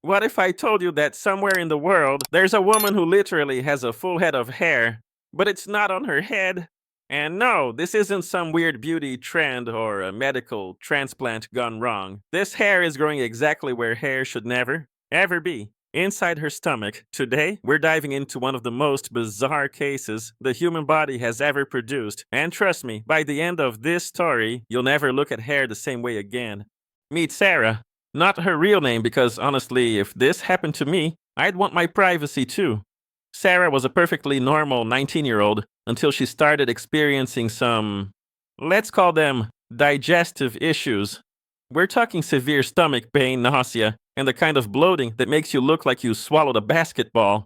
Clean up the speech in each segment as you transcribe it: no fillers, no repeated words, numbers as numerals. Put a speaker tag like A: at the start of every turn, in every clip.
A: What if I told you that somewhere in the world there's a woman who literally has a full head of hair, but it's not on her head? And no, this isn't some weird beauty trend or a medical transplant gone wrong. This hair is growing exactly where hair should never, ever be. Inside her stomach. Today, we're diving into one of the most bizarre cases the human body has ever produced. And trust me, by the end of this story, you'll never look at hair the same way again. Meet Sarah. Not her real name, because honestly, if this happened to me, I'd want my privacy too. Sarah was a perfectly normal 19-year-old until she started experiencing some, let's call them digestive issues. We're talking severe stomach pain, nausea, and the kind of bloating that makes you look like you swallowed a basketball.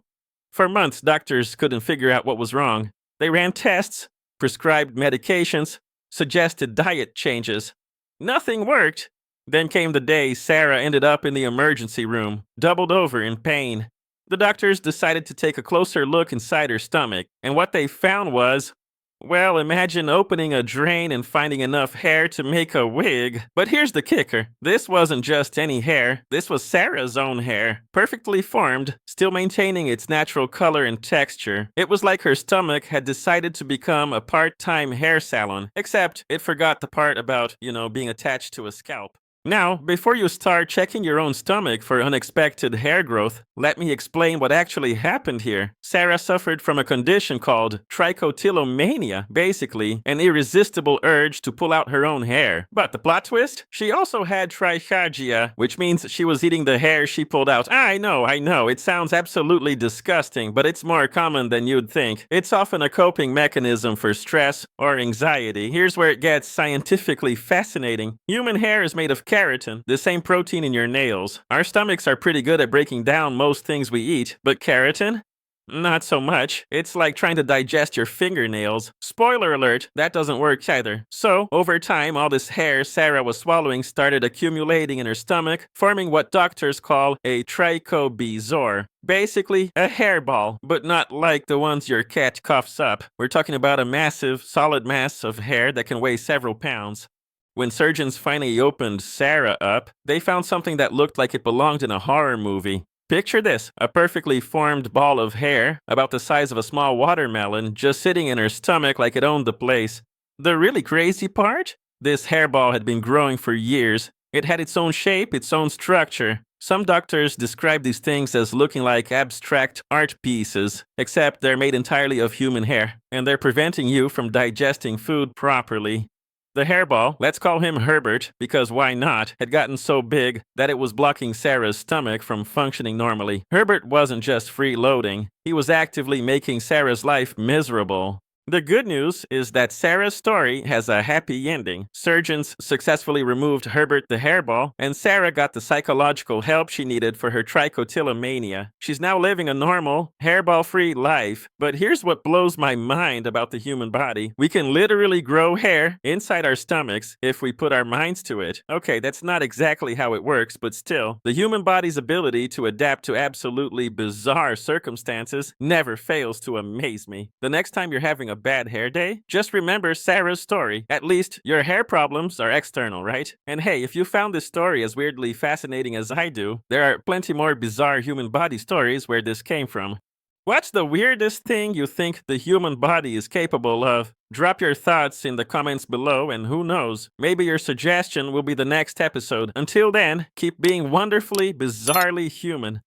A: For months, doctors couldn't figure out what was wrong. They ran tests, prescribed medications, suggested diet changes. Nothing worked. Then came the day Sarah ended up in the emergency room, doubled over in pain. The doctors decided to take a closer look inside her stomach, and what they found was, well, imagine opening a drain and finding enough hair to make a wig. But here's the kicker. This wasn't just any hair. This was Sarah's own hair. Perfectly formed, still maintaining its natural color and texture. It was like her stomach had decided to become a part-time hair salon. Except it forgot the part about, being attached to a scalp. Now, before you start checking your own stomach for unexpected hair growth, let me explain what actually happened here. Sarah suffered from a condition called trichotillomania, basically an irresistible urge to pull out her own hair. But the plot twist? She also had trichagea, which means she was eating the hair she pulled out. I know, it sounds absolutely disgusting, but it's more common than you'd think. It's often a coping mechanism for stress or anxiety. Here's where it gets scientifically fascinating. Human hair is made of keratin, the same protein in your nails. Our stomachs are pretty good at breaking down most things we eat, but keratin? Not so much. It's like trying to digest your fingernails. Spoiler alert, that doesn't work either. So, over time, all this hair Sarah was swallowing started accumulating in her stomach, forming what doctors call a trichobezoar. Basically, a hairball, but not like the ones your cat coughs up. We're talking about a massive, solid mass of hair that can weigh several pounds. When surgeons finally opened Sarah up, they found something that looked like it belonged in a horror movie. Picture this, a perfectly formed ball of hair, about the size of a small watermelon, just sitting in her stomach like it owned the place. The really crazy part? This hairball had been growing for years. It had its own shape, its own structure. Some doctors describe these things as looking like abstract art pieces, except they're made entirely of human hair, and they're preventing you from digesting food properly. The hairball, let's call him Herbert, because why not, had gotten so big that it was blocking Sarah's stomach from functioning normally. Herbert wasn't just freeloading, he was actively making Sarah's life miserable. The good news is that Sarah's story has a happy ending. Surgeons successfully removed Herbert the hairball, and Sarah got the psychological help she needed for her trichotillomania. She's now living a normal, hairball-free life. But here's what blows my mind about the human body. We can literally grow hair inside our stomachs if we put our minds to it. Okay, that's not exactly how it works, but still, the human body's ability to adapt to absolutely bizarre circumstances never fails to amaze me. The next time you're having a bad hair day, just remember Sarah's story. At least your hair problems are external, right? And hey, if you found this story as weirdly fascinating as I do, there are plenty more bizarre human body stories where this came from. What's the weirdest thing you think the human body is capable of? Drop your thoughts in the comments below, and who knows, maybe your suggestion will be the next episode. Until then, keep being wonderfully, bizarrely human.